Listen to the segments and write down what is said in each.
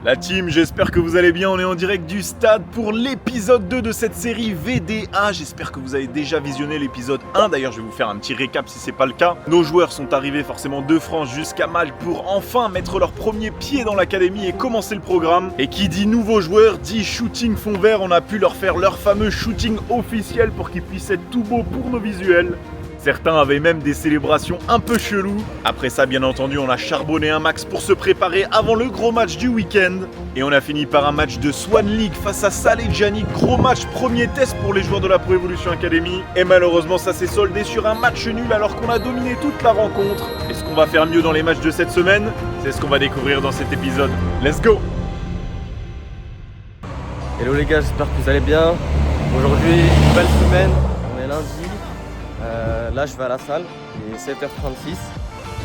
La team, j'espère que vous allez bien, on est en direct du stade pour l'épisode 2 de cette série VDA. J'espère que vous avez déjà visionné l'épisode 1, d'ailleurs je vais vous faire un petit récap si c'est pas le cas. Nos joueurs sont arrivés forcément de France jusqu'à Malte pour enfin mettre leur premier pied dans l'académie et commencer le programme. Et qui dit nouveaux joueurs dit shooting fond vert, on a pu leur faire leur fameux shooting officiel pour qu'ils puissent être tout beaux pour nos visuels. Certains avaient même des célébrations un peu cheloues. Après ça, bien entendu, on a charbonné un max pour se préparer avant le gros match du week-end. Et on a fini par un match de Swan League face à Saleh-Djani. Gros match, premier test pour les joueurs de la Pro Evolution Academy. Et malheureusement, ça s'est soldé sur un match nul alors qu'on a dominé toute la rencontre. Est-ce qu'on va faire mieux dans les matchs de cette semaine? C'est ce qu'on va découvrir dans cet épisode. Let's go! Hello les gars, j'espère que vous allez bien. Aujourd'hui, nouvelle semaine, on est lundi. Là je vais à la salle, il est 7h36,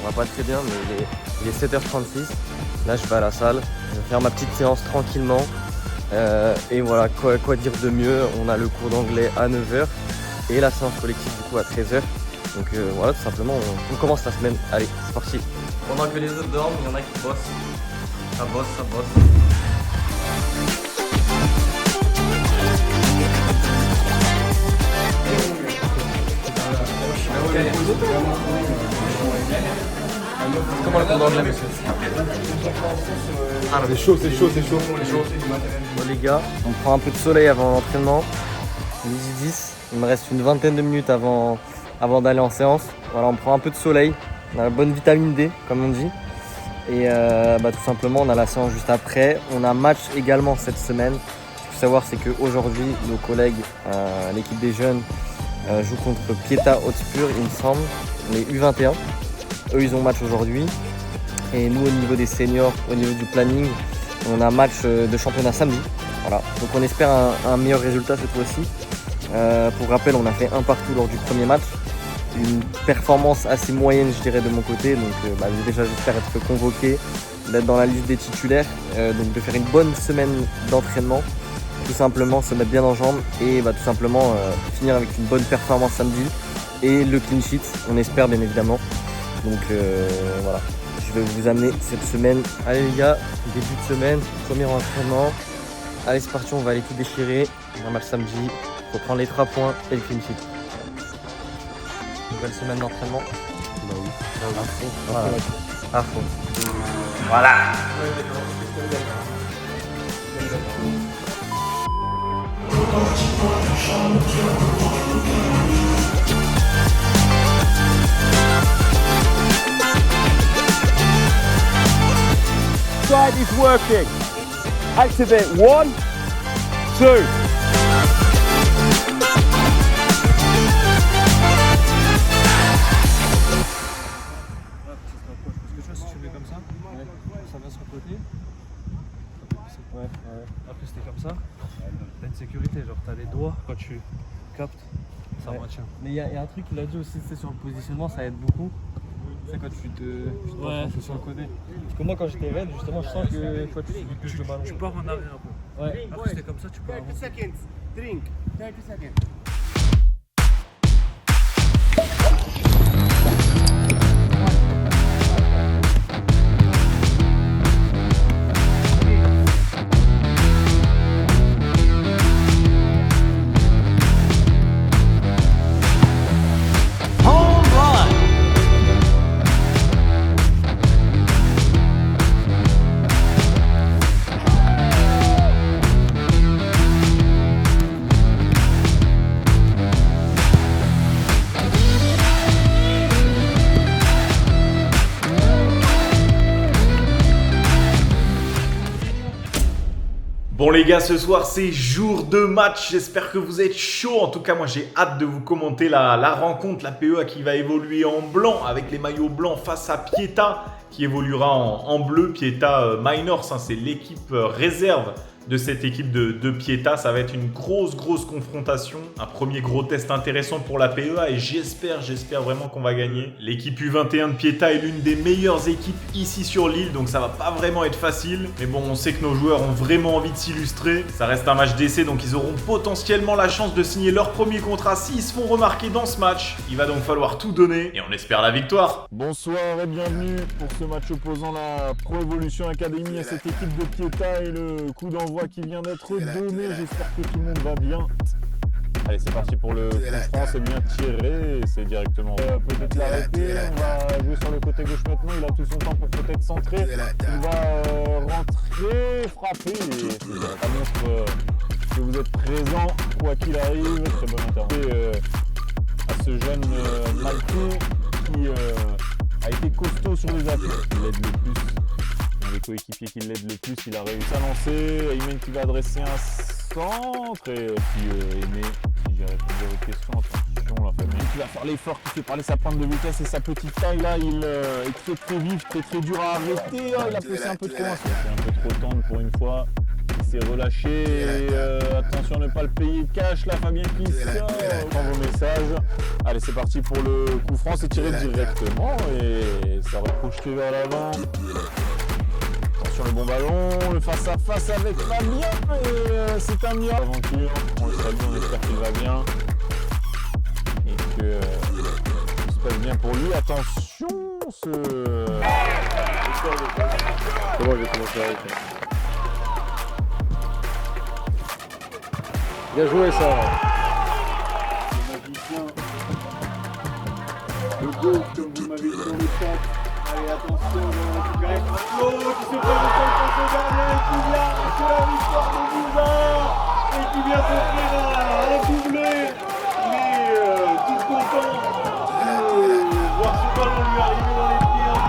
on va pas très bien mais il est 7h36. Là je vais à la salle, je vais faire ma petite séance tranquillement. Et voilà, quoi dire de mieux, on a le cours d'anglais à 9h et la séance collective du coup à 13h. Donc voilà, tout simplement on commence la semaine, allez c'est parti. Pendant que les autres dorment, il y en a qui bossent, ça bosse. Comment le cours d'anglais, monsieur? C'est chaud. Bon les gars, on prend un peu de soleil avant l'entraînement. Midi 10, il me reste une vingtaine de minutes avant d'aller en séance. Voilà, on prend un peu de soleil, on a la bonne vitamine D comme on dit. Et tout simplement on a la séance juste après. On a match également cette semaine. Ce qu'il faut savoir c'est qu'aujourd'hui nos collègues, l'équipe des jeunes, jouent contre Pieta Hotspur il me semble, les U21. Eux ils ont match aujourd'hui. Et nous au niveau des seniors, au niveau du planning, on a match de championnat samedi. Voilà. Donc on espère un meilleur résultat cette fois-ci. Pour rappel, on a fait un partout lors du premier match. Une performance assez moyenne je dirais de mon côté. Donc déjà j'espère être convoqué, d'être dans la liste des titulaires. Donc de faire une bonne semaine d'entraînement. Tout simplement se mettre bien en jambes et tout simplement finir avec une bonne performance samedi. Et le clean sheet, on espère bien évidemment. Donc voilà. Je vais vous amener cette semaine. Allez les gars, début de semaine, premier entraînement. Allez c'est parti, on va aller tout déchirer. Un match samedi, faut prendre les 3 points et le clean sheet. Nouvelle semaine d'entraînement. Bah oui. À fond. Voilà. Side is working. Activate 1, 2. Si tu mets comme ça, ça va sur le côté. Après c'était comme ça, t'as une sécurité, genre t'as les doigts quand tu captes, ça maintient. Mais il y a un truc qu'il a dit aussi, c'est sur le positionnement, ça aide beaucoup. C'est quand tu te sur le côté. Parce que moi quand j'étais raide, justement je sens que toi tu touches le ballon. Tu pars en arrière un peu. Ouais. Après c'était comme ça, tu pars avant. 30 seconds. Drink. 30 seconds. Bon les gars, ce soir c'est jour de match, j'espère que vous êtes chauds. En tout cas moi j'ai hâte de vous commenter la rencontre, la PEA qui va évoluer en blanc avec les maillots blancs face à Pieta qui évoluera en bleu. Pieta Minors, c'est l'équipe réserve de cette équipe de Pieta. Ça va être une grosse confrontation. Un premier gros test intéressant pour la PEA et j'espère vraiment qu'on va gagner. L'équipe U21 de Pieta est l'une des meilleures équipes ici sur l'île, donc ça va pas vraiment être facile. Mais bon, on sait que nos joueurs ont vraiment envie de s'illustrer. Ça reste un match d'essai, donc ils auront potentiellement la chance de signer leur premier contrat s'ils se font remarquer dans ce match. Il va donc falloir tout donner et on espère la victoire. Bonsoir et bienvenue pour ce match opposant la Pro Evolution Academy à cette équipe de Pieta et le coup d'envoi qui vient d'être donné. J'espère que tout le monde va bien. Allez, c'est parti pour le coup franc, c'est bien tiré, c'est directement. Peut-être l'arrêter, on va jouer sur le côté gauche maintenant, il a tout son temps pour peut-être centrer. Il va rentrer, frapper et ça montre que vous êtes présent, quoi qu'il arrive. Très bonne intervention à ce jeune Maltou qui a été costaud sur les appuis. Il l'aide le plus, les coéquipiers qui l'aident le plus, il a réussi à lancer. Ayman qui va adresser un centre et puis Aimé, si j'ai répondu à votre question, attention, la famille qui va faire l'effort, qui fait parler sa pointe de vitesse et sa petite taille là, il est très vif, très dur à arrêter. Il a poussé un peu trop, c'est un peu trop tendre pour une fois. Il s'est relâché et attention à ne pas le payer cash là, Fabien qui sort. Prends vos messages. Allez, c'est parti pour le coup franc, c'est tiré directement et ça va projeter vers l'avant. Sur le bon ballon, le face à face avec Fabien et c'est un miracle. Aventure, on le salue, on espère qu'il va bien et que tout se passe bien pour lui. Attention, Comment je vais commencer avec ça. Bien joué ça. Le magicien, le go, comme vous m'avez dit dans le chat. Allez, attention, on va récupérer Flo qui se présente contre son gardien et qui vient arracher la victoire de Bouzard et qui vient s'offrir un doublé. Il est tout content de voir ce ballon lui arriver dans les pieds un peu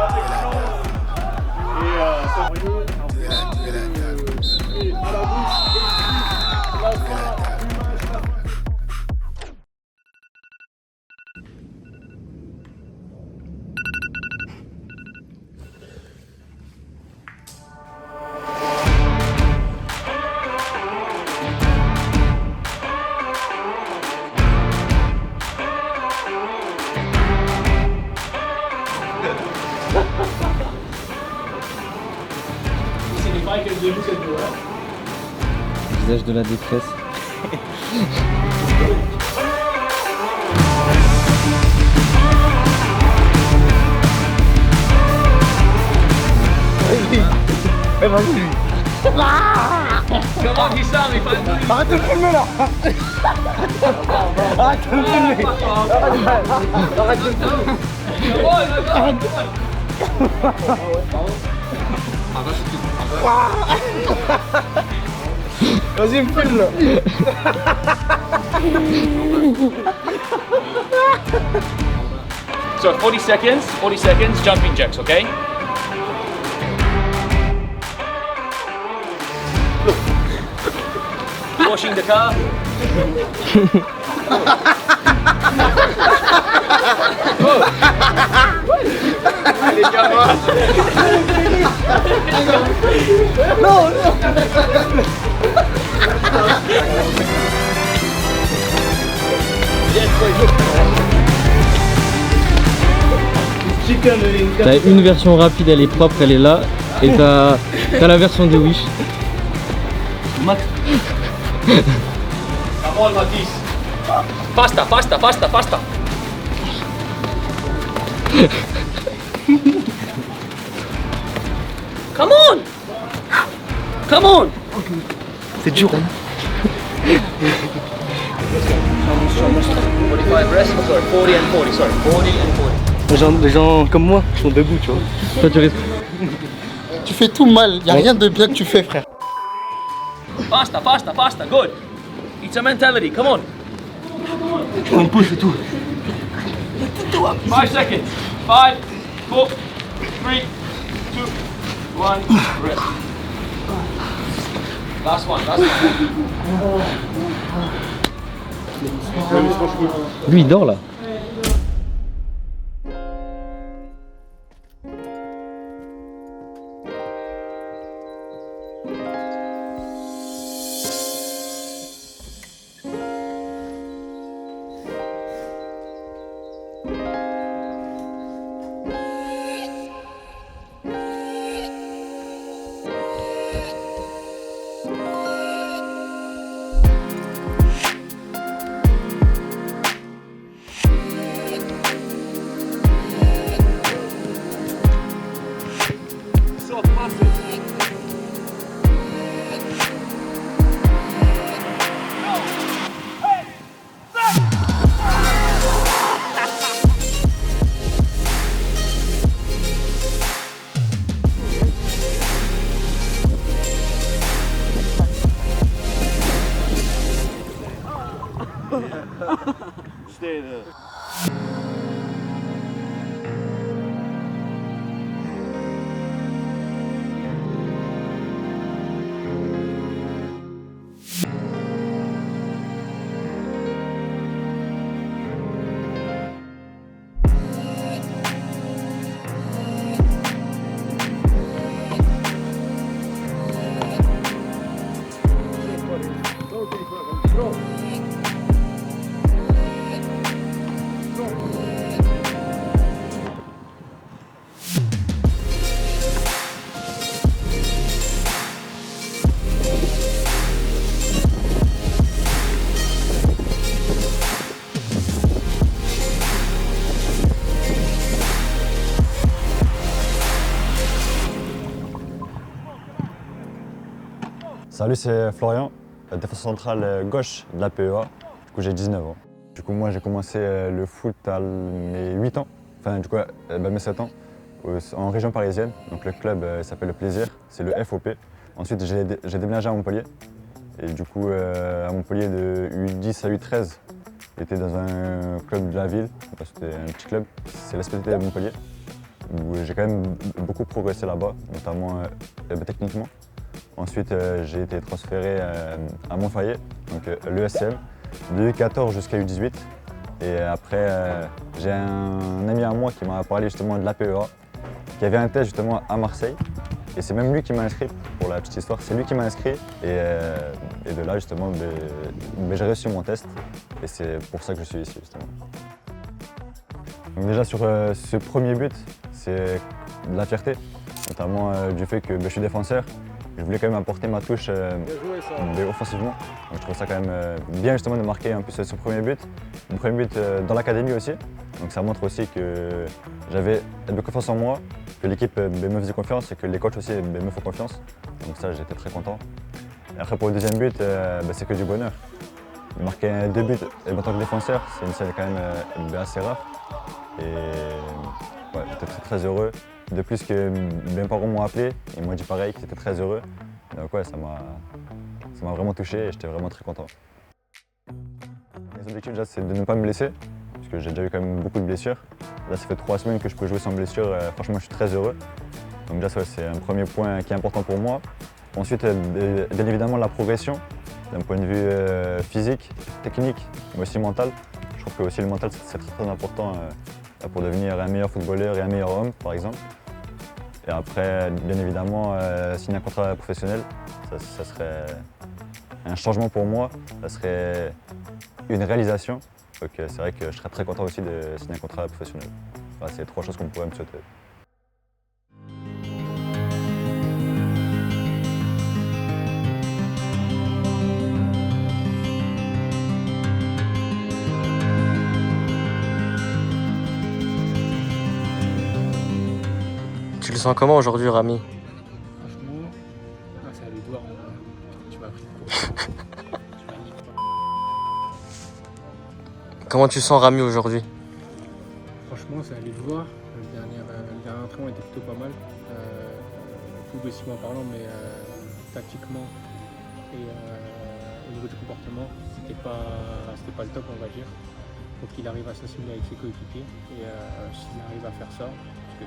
avec chance. Et ça va et à la bouche, la fin du match, la fin. Visage de la détresse. Arrête de filmer là. Arrête de filmer. Arrête de Vas-y, me filme là. So 40 seconds, jumping jacks, okay? Washing the car. Allez, gamin. Non. T'as une version rapide, elle est propre, elle est là. Et t'as la version de Wish. Max. Come on, Matisse. Pasta. Come on. C'est dur, hein. 45 rest, sorry, 40 and 40, sorry, 40 and 40. Les gens comme moi sont debout, tu vois. Toi, tu restes. Tu fais tout mal, y a rien de bien que tu fais, frère. Pasta, good. It's a mentality, come on. On pousse et tout. 5 seconds. 5, 4, 3, 2, 1, rest. Last one. Lui, il dort là. instead. Salut, c'est Florian, défenseur central gauche de la PEA. Du coup, j'ai 19 ans. Du coup, moi, j'ai commencé le foot à mes 8 ans, enfin, du coup, mes 7 ans, en région parisienne. Donc, le club s'appelle Le Plaisir, c'est le FOP. Ensuite, j'ai déménagé à Montpellier. Et du coup, à Montpellier, de U10 à U13, j'étais dans un club de la ville. C'était un petit club, c'est l'SPT de Montpellier, où j'ai quand même beaucoup progressé là-bas, notamment techniquement. Ensuite, j'ai été transféré à Montpellier, donc l'ESCM, de U14 jusqu'à U18. Et après, j'ai un ami à moi qui m'a parlé justement de l'APEA, qui avait un test justement à Marseille. Et c'est même lui qui m'a inscrit, pour la petite histoire, c'est lui qui m'a inscrit. Et de là, justement, j'ai reçu mon test. Et c'est pour ça que je suis ici, justement. Donc déjà, sur ce premier but, c'est de la fierté, notamment du fait que je suis défenseur. Je voulais quand même apporter ma touche offensivement. Donc je trouve ça quand même bien justement de marquer en plus ce premier but. Mon premier but dans l'académie aussi. Donc ça montre aussi que j'avais de confiance en moi, que l'équipe me faisait confiance et que les coachs aussi me font confiance. Donc ça, j'étais très content. Et après pour le deuxième but, c'est que du bonheur. Marquer 2 buts en tant que défenseur, c'est une scène quand même assez rare. Et ouais, j'étais très heureux. De plus que mes parents m'ont appelé, ils m'ont dit pareil, qu'ils étaient très heureux. Donc ouais, ça m'a vraiment touché et j'étais vraiment très content. Mes objectifs déjà, c'est de ne pas me blesser, parce que j'ai déjà eu quand même beaucoup de blessures. Là, ça fait 3 semaines que je peux jouer sans blessure, franchement je suis très heureux. Donc déjà, c'est un premier point qui est important pour moi. Ensuite, bien évidemment, la progression, d'un point de vue physique, technique, mais aussi mental. Je trouve que aussi le mental, c'est très important pour devenir un meilleur footballeur et un meilleur homme, par exemple. Et après, bien évidemment, signer un contrat professionnel, ça serait un changement pour moi, ça serait une réalisation. Donc c'est vrai que je serais très content aussi de signer un contrat professionnel. Enfin, c'est 3 choses qu'on pourrait me souhaiter. Tu le sens comment aujourd'hui, Rami? Franchement, c'est à lui de voir. Tu m'as pris de court. Comment tu sens Rami aujourd'hui? Franchement, c'est à lui de voir. Le dernier entraînement était plutôt pas mal. Footballistiquement parlant, mais tactiquement et au niveau du comportement, c'était pas le top, on va dire. Faut qu'il arrive à s'assimiler avec ses coéquipiers. Et s'il arrive à faire ça, parce que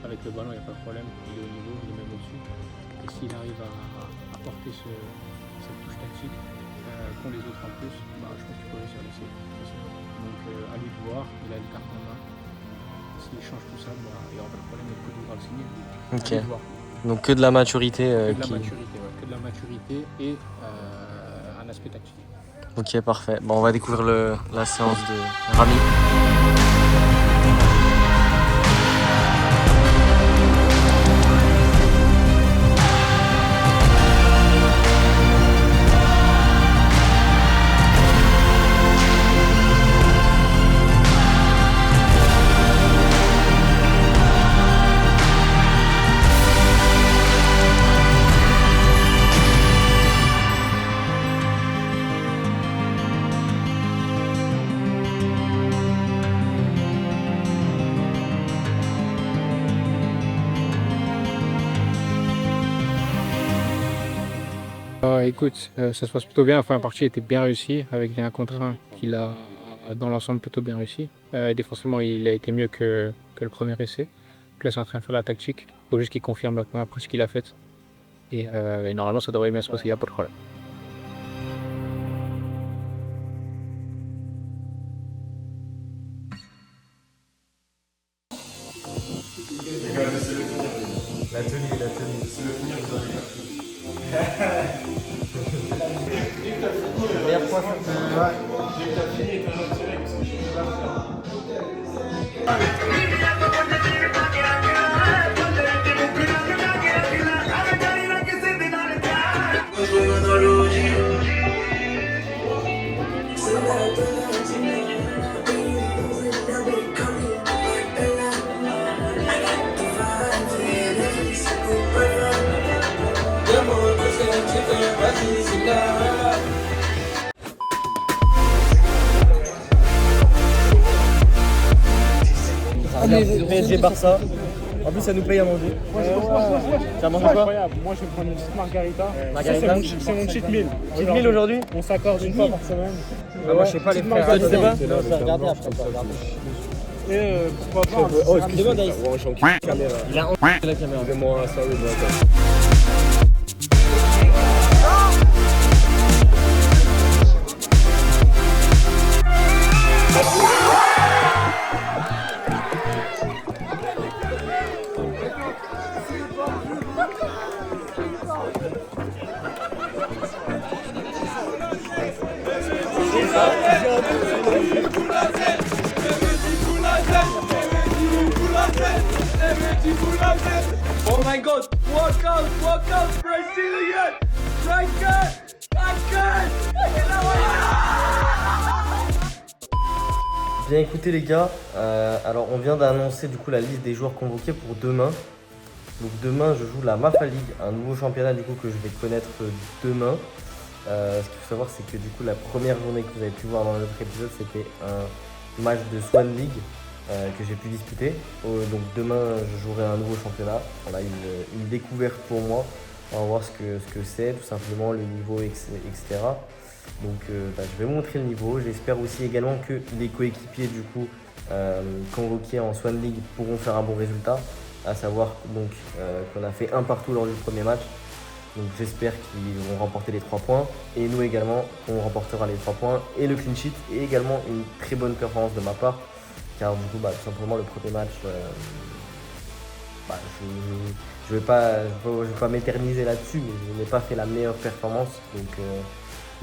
avec le ballon, il n'y a pas de problème, il est au niveau, il est même au-dessus. Et s'il arrive à porter cette touche tactique qu'ont les autres en plus, je pense qu'il peut réussir l'essai. Donc à lui de voir, il a une carte en main. S'il change tout ça, il n'y aura pas de problème, il pourra le signer. Ok. Donc que de la maturité. Que de la maturité et un aspect tactique. Ok, parfait. Bon, on va découvrir la séance de Rami. Écoute, ça se passe plutôt bien. La première partie était bien réussie avec les 1 contre 1 qu'il a dans l'ensemble plutôt bien réussi. Défensivement, il a été mieux que le premier essai. Donc là, c'est en train de faire la tactique. Il faut juste qu'il confirme la première approche qu'il a faite. Et normalement, ça devrait bien se passer, il n'y a pas de problème. La tenue. Meilleur point sur PSG Barça. En plus, ça nous paye à manger. Tu as mangé quoi? Incroyable, moi je vais prendre une petite margarita. Margarita. C'est mon cheat meal. Cheat meal aujourd'hui? On s'accorde une fois par semaine. Moi, je sais pas les frères. Toi, tu sais pas? Non, je vais regarder après. Et pourquoi pas. Oh, excusez-moi, guys. Il a la caméra. Fais-moi ça, oui, Oh my god, walk out, Brazilian! Bien écoutez les gars, alors on vient d'annoncer du coup la liste des joueurs convoqués pour demain. Donc demain je joue la Mafa League, un nouveau championnat du coup que je vais connaître demain. Ce qu'il faut savoir c'est que du coup la première journée que vous avez pu voir dans l'autre épisode c'était un match de Swan League que j'ai pu disputer. Donc demain je jouerai un nouveau championnat, voilà une découverte pour moi. On va voir ce que c'est, tout simplement, le niveau, etc. Donc je vais montrer le niveau. J'espère aussi également que les coéquipiers du coup convoqués en Swan League pourront faire un bon résultat. À savoir donc qu'on a fait un partout lors du premier match. Donc j'espère qu'ils vont remporter les 3 points. Et nous également, on remportera les 3 points et le clean sheet. Et également une très bonne performance de ma part. Car du coup, tout simplement, le premier match, je ne vais pas m'éterniser là-dessus, mais je n'ai pas fait la meilleure performance. Donc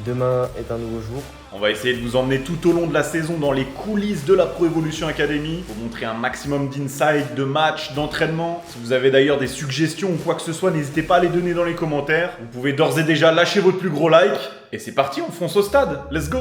demain est un nouveau jour. On va essayer de vous emmener tout au long de la saison dans les coulisses de la Pro Evolution Academy, vous montrer un maximum d'insights, de matchs, d'entraînement. Si vous avez d'ailleurs des suggestions ou quoi que ce soit, n'hésitez pas à les donner dans les commentaires. Vous pouvez d'ores et déjà lâcher votre plus gros like. Et c'est parti, on fonce au stade. Let's go!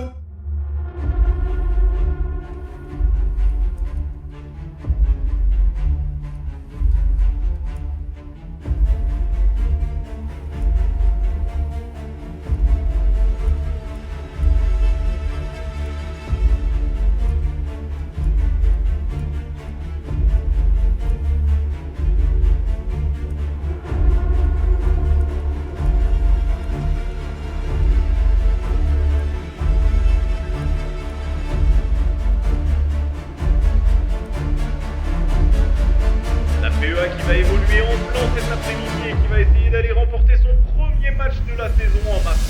Qui va évoluer en blanc cet après-midi et qui va essayer d'aller remporter son premier match de la saison en masse.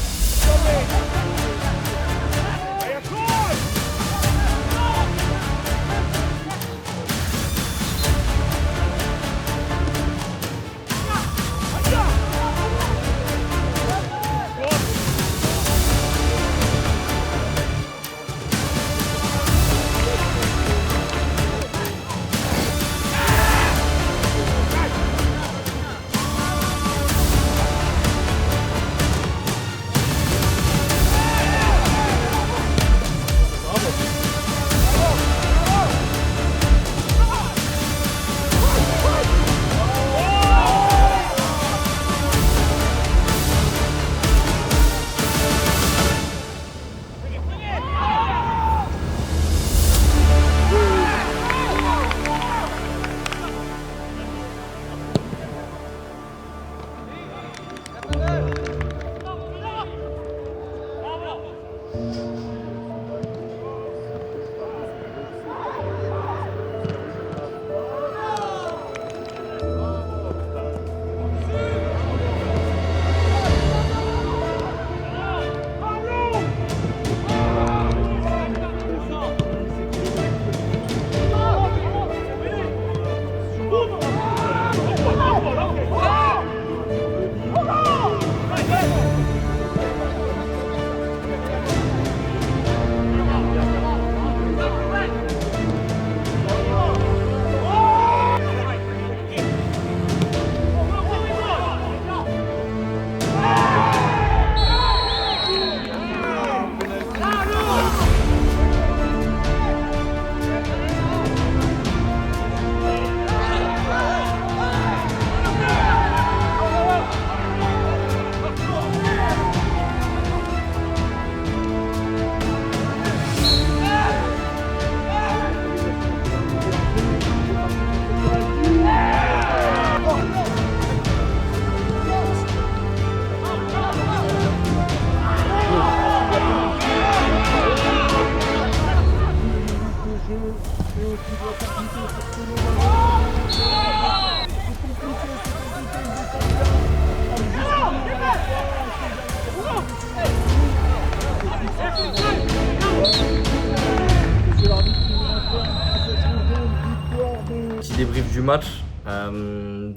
match.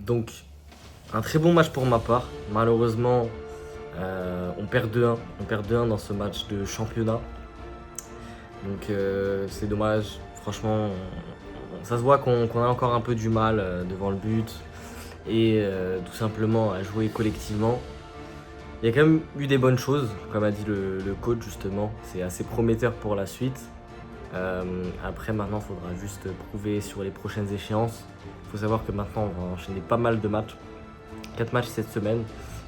Donc, un très bon match pour ma part. Malheureusement, on perd 2-1. On perd 2-1 dans ce match de championnat. Donc, c'est dommage. Franchement, ça se voit qu'on a encore un peu du mal devant le but et tout simplement à jouer collectivement. Il y a quand même eu des bonnes choses, comme a dit le coach justement. C'est assez prometteur pour la suite. Après, maintenant, il faudra juste prouver sur les prochaines échéances. Il faut savoir que maintenant, on va enchaîner pas mal de matchs. 4 matchs cette semaine,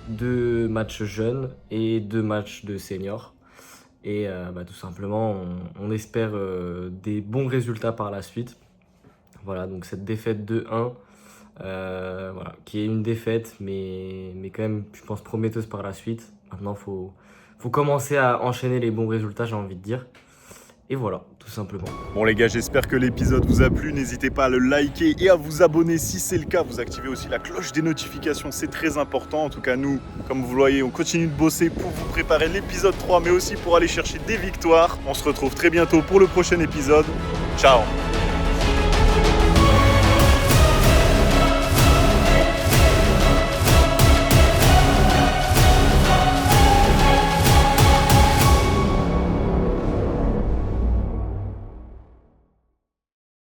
2 matchs jeunes et 2 matchs de seniors. Et tout simplement, on espère des bons résultats par la suite. Voilà, donc cette défaite 2-1, qui est une défaite, mais quand même, je pense, prometteuse par la suite. Maintenant, faut commencer à enchaîner les bons résultats, j'ai envie de dire. Et voilà, tout simplement. Bon les gars, j'espère que l'épisode vous a plu. N'hésitez pas à le liker et à vous abonner si c'est le cas. Vous activez aussi la cloche des notifications, c'est très important. En tout cas, nous, comme vous le voyez, on continue de bosser pour vous préparer l'épisode 3, mais aussi pour aller chercher des victoires. On se retrouve très bientôt pour le prochain épisode. Ciao!